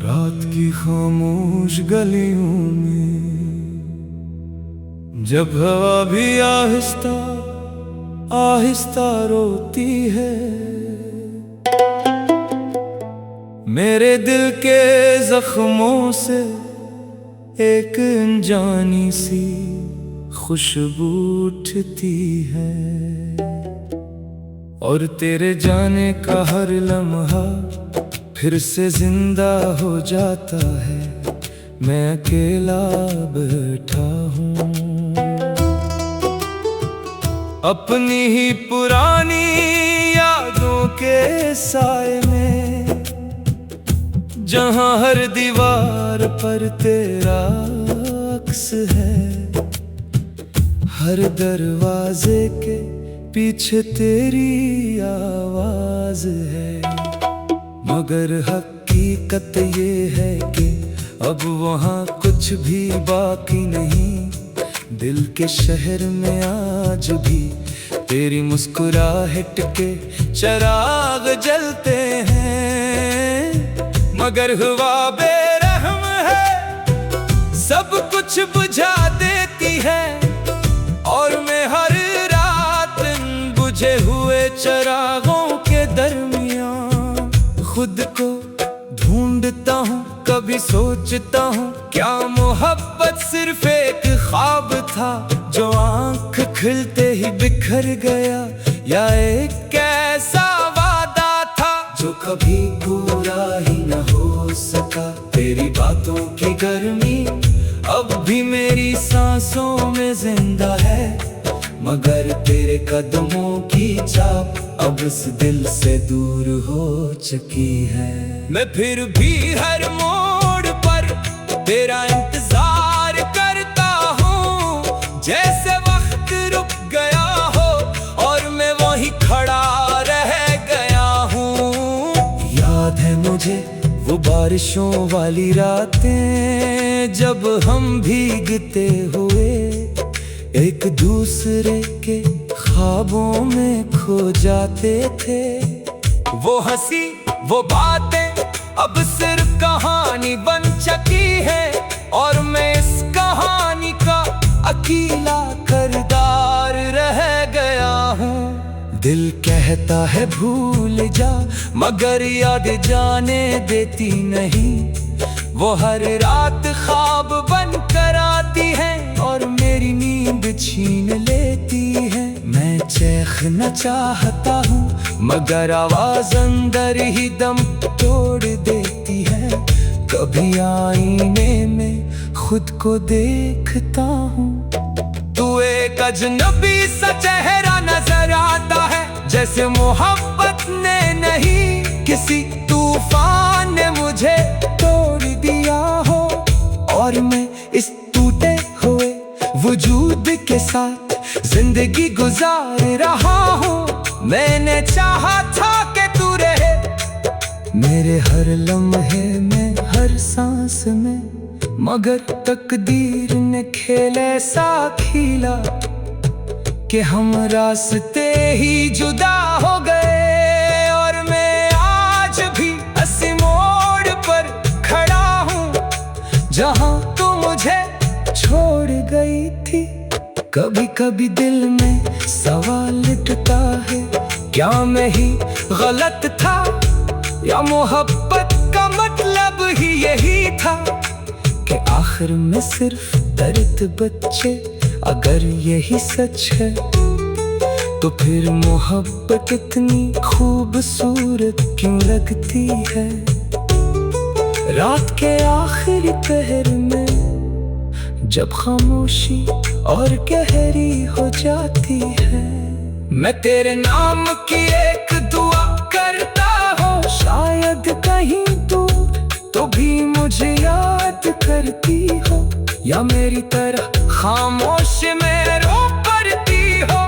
रात की खामोश गलियों में जब हवा भी आहिस्ता आहिस्ता रोती है, मेरे दिल के जख्मों से एक अनजानी सी खुशबू उठती है, और तेरे जाने का हर लम्हा फिर से जिंदा हो जाता है। मैं अकेला बैठा हूँ अपनी ही पुरानी यादों के साए में, जहाँ हर दीवार पर तेरा अक्स है, हर दरवाजे के पीछे तेरी आवाज है। मगर हकीकत ये है कि अब वहाँ कुछ भी बाकी नहीं, दिल के शहर में आज भी तेरी मुस्कुराहट के चिराग जलते हैं। मगर हुआ बेरहम है, सब कुछ बुझा देती है, और मैं हर रात बुझे हुए चिरागों के दरमियान खुद को ढूंढता हूँ। कभी सोचता हूँ क्या मोहब्बत सिर्फ एक ख्वाब था जो आंख खुलते ही बिखर गया, या एक ऐसा वादा था जो कभी पूरा ही न हो सका। तेरी बातों की गर्मी अब भी मेरी सांसों में जिंदा है, मगर तेरे कदमों की छाप अब इस दिल से दूर हो चुकी है। मैं फिर भी हर मोड़ पर तेरा इंतजार करता हूँ, जैसे वक्त रुक गया हो और मैं वहीं खड़ा रह गया हूँ। याद है मुझे वो बारिशों वाली रातें जब हम भीगते हुए एक दूसरे के ख्वाबों में खो जाते थे। वो हंसी वो बातें अब सिर्फ कहानी बन चुकी है, और मैं इस कहानी का अकेला किरदार रह गया हूँ। दिल कहता है भूल जा, मगर याद जाने देती नहीं। वो हर रात ख्वाब बन कर आती है और मेरी नींद छीन लेती है। मैं चैखना चाहता हूँ, मगर आवाज अंदर ही दम तोड़ देती है। कभी आईने में खुद को देखता हूँ, तू एक अजनबी सा चेहरा नजर आता है, जैसे मोहब्बत ने नहीं किसी तूफान ने मुझे तोड़ दिया हो। और मैं इस टूटे हुए वजूद के साथ जिंदगी गुजार रहा हूँ। मैंने चाहा था कि तू रहे मेरे हर लम्हे में, हर सांस में, मगर तकदीर ने खेल ऐसा खीला कि हम रास्ते ही जुदा हो गए। और मैं आज भी इसी मोड़ पर खड़ा हूँ जहाँ तू मुझे छोड़ गई थी। कभी कभी दिल में सवाल उठता है, क्या मैं ही गलत था, या मोहब्बत का मतलब ही यही था कि आखिर में सिर्फ दर्द बच्चे। अगर यही सच है तो फिर मोहब्बत इतनी खूबसूरत क्यों लगती है। रात के आखिरी पहर में जब खामोशी और गहरी हो जाती है, मैं तेरे नाम की एक दुआ करता हूँ। शायद कहीं दूर तो भी मुझे याद करती हो, या मेरी तरह खामोश में रो पड़ती हो।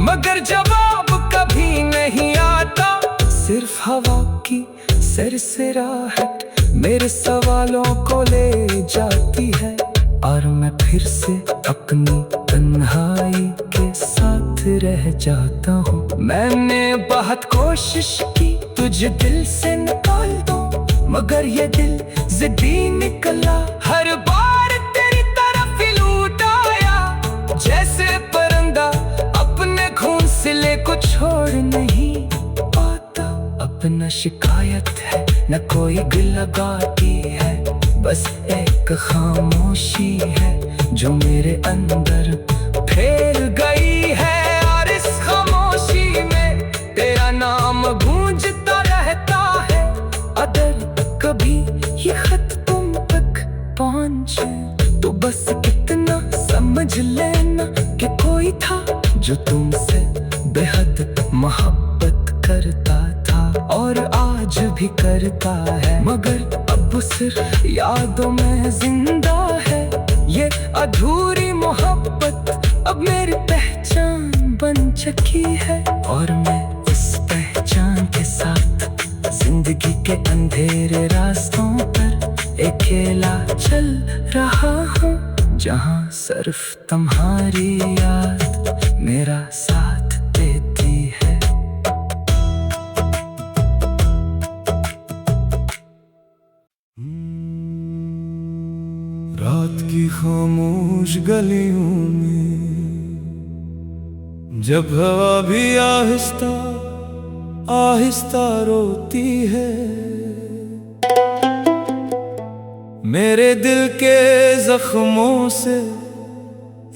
मगर जवाब कभी नहीं आता, सिर्फ हवा की सरसराहट मेरे सवालों को ले जाती है, और मैं फिर से अपनी तन्हाई के साथ रह जाता हूँ। मैंने बहुत कोशिश की तुझे दिल से निकाल दूं, मगर ये दिल जिद्दी निकला। हर बार तेरी तरफ ही लौट आया, जैसे परिंदा अपने घोंसले को छोड़ नहीं पाता। अपना शिकायत है न कोई गिला गाती है, बस एक खामोशी है जो मेरे अंदर फैल गई है। और इस खामोशी में तेरा नाम गूंजता रहता है। अगर कभी ये खत तुम तक पहुंचे तो बस इतना समझ लेना कि कोई था जो तुमसे बेहद मोहब्बत करता था और आज भी करता है, मगर अब सिर्फ यादों में जिंदा है। ये अधूरी मोहब्बत अब मेरी पहचान बन चुकी है, और मैं इस पहचान के साथ जिंदगी के अंधेरे रास्तों पर अकेला चल रहा हूँ, जहाँ सिर्फ तुम्हारी याद मेरा साथ देती है। रात की खामोश गलियों में जब हवा भी आहिस्ता आहिस्ता रोती है, मेरे दिल के जख्मों से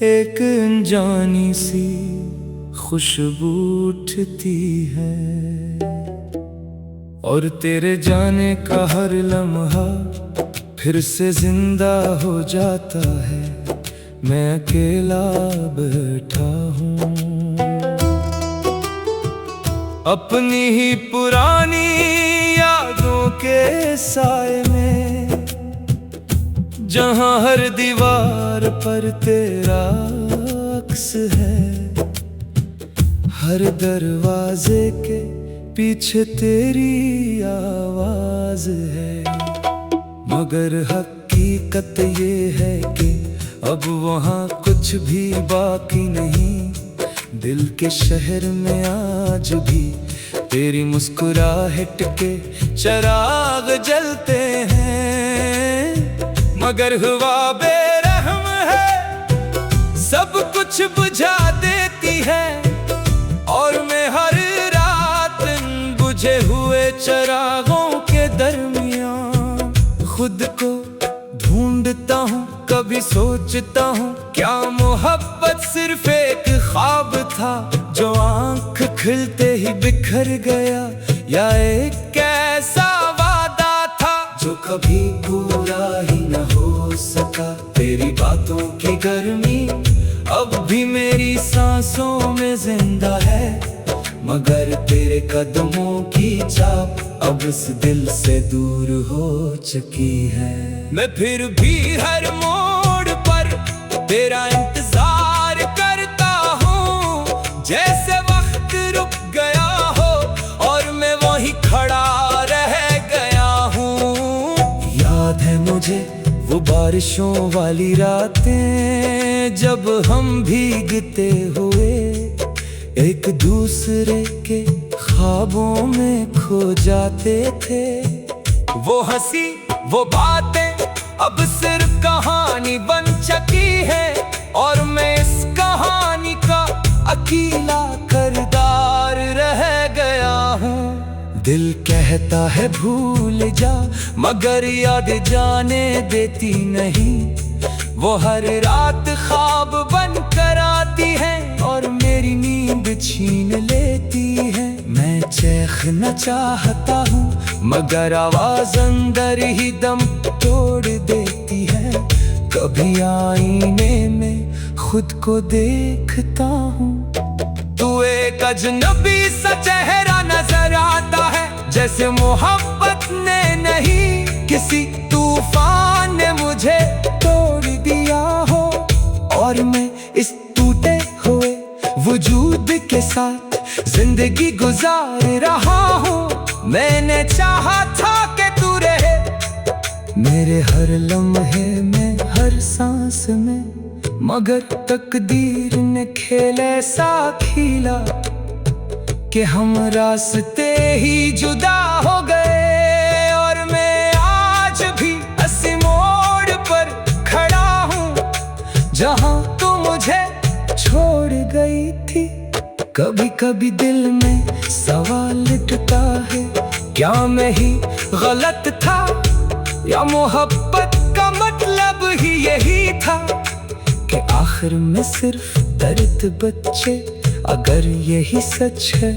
एक अनजानी सी खुशबू उठती है, और तेरे जाने का हर लम्हा फिर से जिंदा हो जाता है। मैं अकेला बैठा हूँ अपनी ही पुरानी यादों के साए में, जहाँ हर दीवार पर तेरा अक्स है, हर दरवाजे के पीछे तेरी आवाज है। मगर हकीकत ये है कि अब वहाँ कुछ भी बाकी नहीं। दिल के शहर में आज भी तेरी मुस्कुराहट के चिराग जलते हैं, मगर हुआ बेरहम है, सब कुछ बुझा देती है। और मैं हर रात बुझे हुए चिरागों के दरमियान खुद को ढूंढता हूँ। कभी सोचता हूँ क्या मोहब्बत सिर्फ एक ख्वाब था जो आंख खुलते ही बिखर गया, या एक ऐसा वादा था जो कभी पूरा ही न हो सका। तेरी बातों की गर्मी अब भी मेरी सांसों में जिंदा है, मगर तेरे कदमों की छाप अब इस दिल से दूर हो चुकी है। मैं फिर भी हर मोड़ पर तेरा इंतजार करता हूँ, जैसे वक्त रुक गया हो और मैं वहीं खड़ा रह गया हूँ। याद है मुझे वो बारिशों वाली रातें जब हम भीगते हुए एक दूसरे के ख्वाबों में खो जाते थे। वो हंसी वो बातें अब सिर्फ कहानी बन चुकी है, और मैं इस कहानी का अकेला किरदार रह गया हूँ। दिल कहता है भूल जा, मगर याद जाने देती नहीं। वो हर रात ख्वाब बन कर आती है और मेरी नींद छीन लेती है। मैं चैखना चाहता हूँ मगर आवाज अंदर ही दम तोड़ देती है। कभी आईने में खुद को देखता हूँ, तू एक अजनबी सा चेहरा नजर आता है, जैसे मोहब्बत ने नहीं किसी तूफान ने मुझे तोड़ दिया हो। और मैं इस टूटे हुए वजूद के साथ जिंदगी गुजार रहा हूँ। मैंने चाहा था कि तू रहे मेरे हर लम्हे में, हर सांस में, मगर तकदीर ने खेल ऐसा खीला कि हम रास्ते ही जुदा हो गए। और मैं आज भी इसी मोड़ पर खड़ा हूँ जहाँ तू मुझे छोड़ गई थी। कभी कभी दिल में सवाल उठता है, क्या मैं ही गलत था या मोहब्बत का मतलब ही यही था कि आखिर में सिर्फ दर्द बच्चे। अगर यही सच है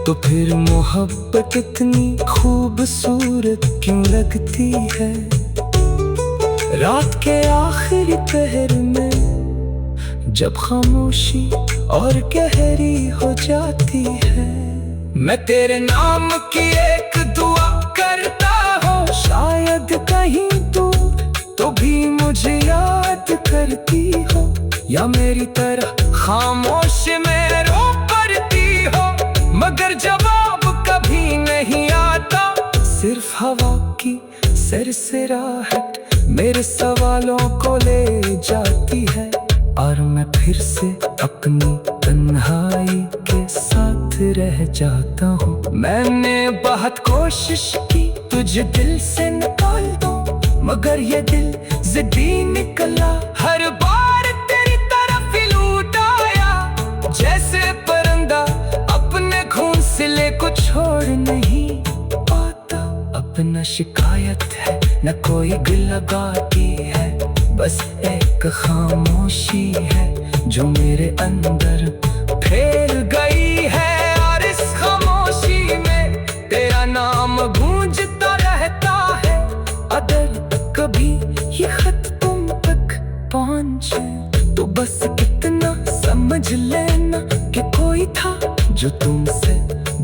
तो फिर मोहब्बत इतनी खूबसूरत क्यों लगती है। रात के आखिरी पहर में जब खामोशी और गहरी हो जाती है, मैं तेरे नाम की एक दुआ करता हूँ। शायद कहीं दूर तो भी मुझे याद करती हो, या मेरी तरह खामोश में रो पड़ती हो। मगर जवाब कभी नहीं आता, सिर्फ हवा की सरसराहट मेरे सवालों को ले जाती है। और मैं फिर से अपनी तन्हाई के साथ रह जाता हूँ। मैंने बहुत कोशिश की तुझे दिल से निकाल दूं, मगर ये दिल जिद्दी निकला। हर बार तेरी तरफ ही लौट आया, जैसे परिंदा अपने घोंसले को छोड़ नहीं पाता। अपना शिकायत है न कोई गिला गाती है, बस एक खामोशी है जो मेरे अंदर फैल गई है। और इस खामोशी में तेरा नाम गूंजता रहता है। अगर कभी ये खत तुम तक पहुंचे तो बस इतना समझ लेना कि कोई था जो तुमसे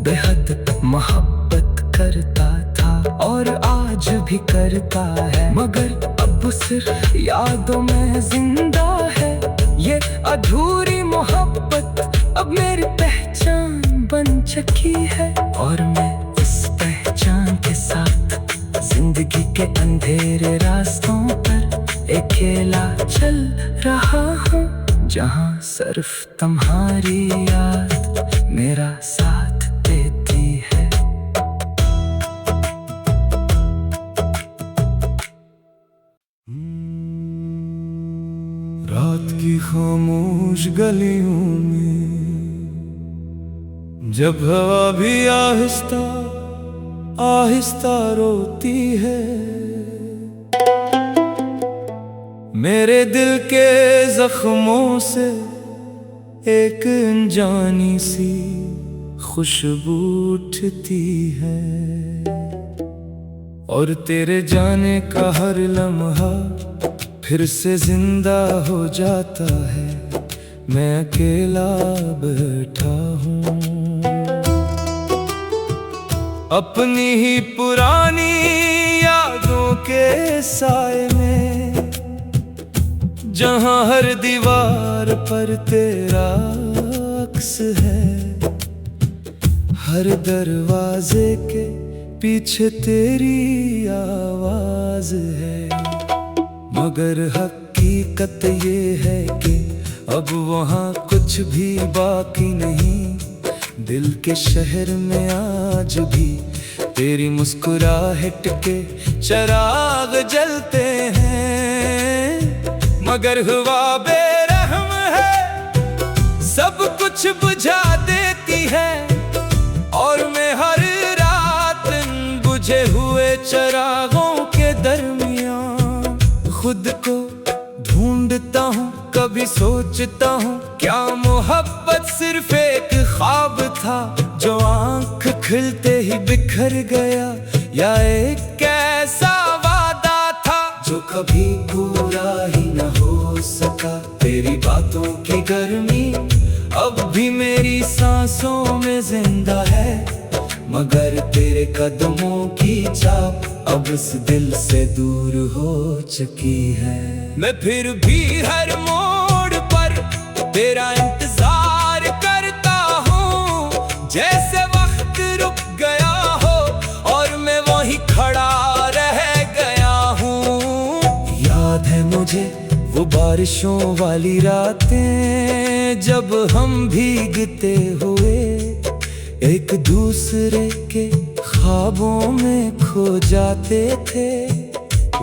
बेहद मोहब्बत करता था और आज भी करता है। मगर अब सिर्फ यादों में जिंदा है ये अधूरी मोहब्बत। अब मेरी पहचान बन चुकी है और मैं इस पहचान के साथ जिंदगी के अंधेरे रास्तों पर अकेला चल रहा हूँ, जहाँ सिर्फ तुम्हारी याद मेरा साथ देती है। रात की खामोश गलियों में जब हवा भी आहिस्ता आहिस्ता रोती है, मेरे दिल के जख्मों से एक अनजानी सी खुशबू उठती है। और तेरे जाने का हर लम्हा फिर से जिंदा हो जाता है। मैं अकेला बैठा हूँ अपनी ही पुरानी यादों के साए में, जहाँ हर दीवार पर तेरा अक्स है। हर दरवाजे के पीछे तेरी आवाज है। मगर हकीकत ये है कि अब वहाँ कुछ भी बाकी नहीं। दिल के शहर में आज भी तेरी मुस्कुराहट के चिराग जलते हैं। मगर हुआ बेरहम है, सब कुछ बुझा देती है। और मैं हर रात बुझे हुए चिरागों के दरमियान खुद को ढूंढता हूँ। कभी सोचता हूँ क्या मोहब्बत सिर्फ एक ख्वाब था जो आंख खुलते ही बिखर गया, या एक ऐसा वादा था जो कभी पूरा ही न हो सका। तेरी बातों की गर्मी अब भी मेरी सांसों में जिंदा है, मगर तेरे कदमों की छाप अब इस दिल से दूर हो चुकी है। मैं फिर भी हर मोड़ पर तेरा इंतजार करता हूँ, जैसे वक्त रुक गया हो और मैं वहीं खड़ा रह गया हूँ। याद है मुझे वो बारिशों वाली रातें जब हम भीगते हुए एक दूसरे के ख्वाबों में खो जाते थे।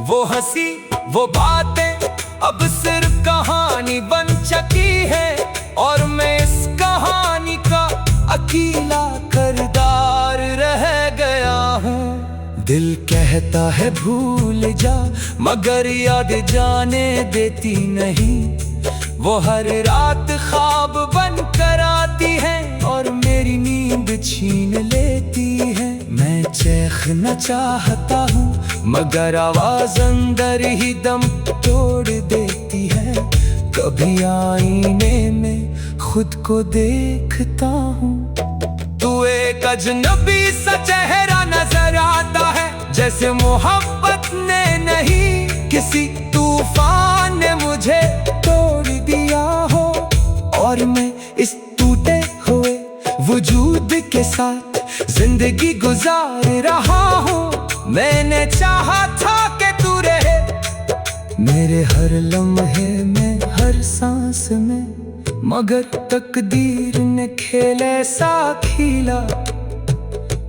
वो हंसी वो बातें अब सिर्फ कहानी बन चुकी है, और मैं इस कहानी का अकेला किरदार रह गया हूँ। दिल कहता है भूल जा, मगर याद जाने देती नहीं। वो हर रात ख्वाब बन कर आती है और मेरी नींद छीन लेती है। मैं चैखना चाहता हूँ मगर आवाज अंदर ही दम तोड़ देती है। कभी आईने में खुद को देखता हूँ, तू एक अजनबी सा चेहरा नजर आता है, जैसे मोहब्बत ने नहीं किसी तूफान ने मुझे तोड़ दिया हो। और मैं इस टूटे हुए वजूद के साथ जिंदगी गुजार रहा हूँ। मैंने चाहा था कि तू रहे मेरे हर लम्हे में, हर सांस में, मगर तकदीर ने खेल ऐसा खीला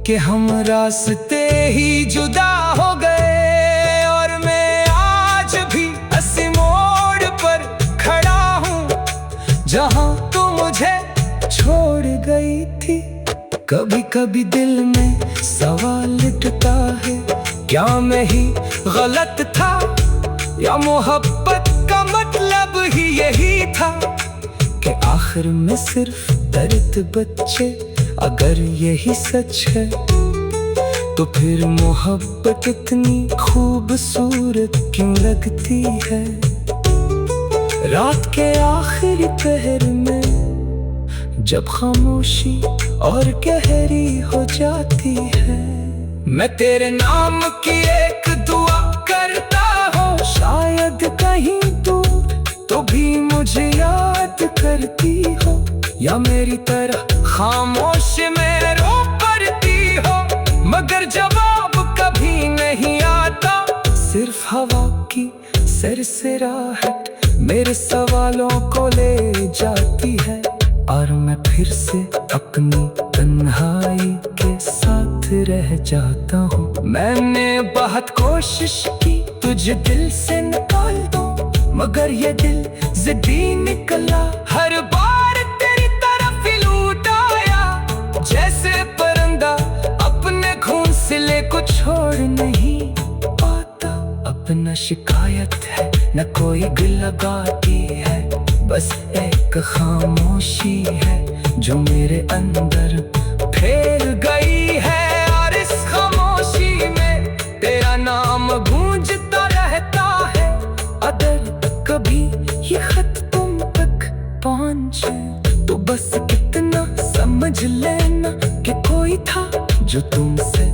कि हम रास्ते ही जुदा हो गए। और मैं आज भी इसी मोड़ पर खड़ा हूँ जहाँ तू मुझे छोड़ गई थी। कभी कभी दिल में सवाल उठता है, क्या मैं ही गलत था या मोहब्बत का मतलब ही यही था कि आखिर में सिर्फ दर्द बच्चे। अगर यही सच है तो फिर मोहब्बत इतनी खूबसूरत क्यों लगती है। रात के आखिरी पहर में जब खामोशी और गहरी हो जाती है, मैं तेरे नाम की एक दुआ करता हूँ। शायद कहीं दूर तो भी मुझे याद करती हो, या मेरी तरह खामोश में रो पड़ती हो। मगर जवाब कभी नहीं आता, सिर्फ हवा की सरसराहट मेरे सवालों को ले जाती है। और मैं फिर से अपनी तन्हाई के साथ रह जाता हूँ। मैंने बहुत कोशिश की तुझे दिल से निकाल दूं, मगर ये दिल जिद्दी निकला। हर बार तेरी तरफ ही लौट आया, जैसे परिंदा अपने घोंसले को छोड़ नहीं पाता। अपना शिकायत है न कोई गिला गाती है, बस एक खामोशी है जो मेरे अंदर फैल गई है। और इस खामोशी में तेरा नाम गूंजता रहता है। अगर कभी ये खत तुम तक पहुंचे तो बस कितना समझ लेना कि कोई था जो तुमसे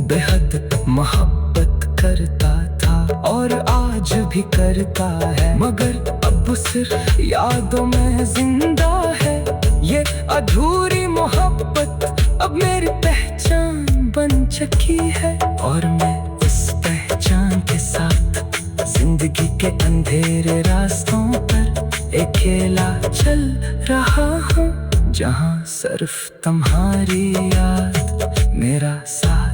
बेहद मोहब्बत करता था और आज भी करता है। मगर अब सिर्फ यादों में जिंदा है ये अधूरी मोहब्बत। अब मेरी पहचान बन चुकी है और मैं इस पहचान के साथ जिंदगी के अंधेरे रास्तों पर अकेला चल रहा हूँ, जहाँ सिर्फ तुम्हारी याद मेरा साथ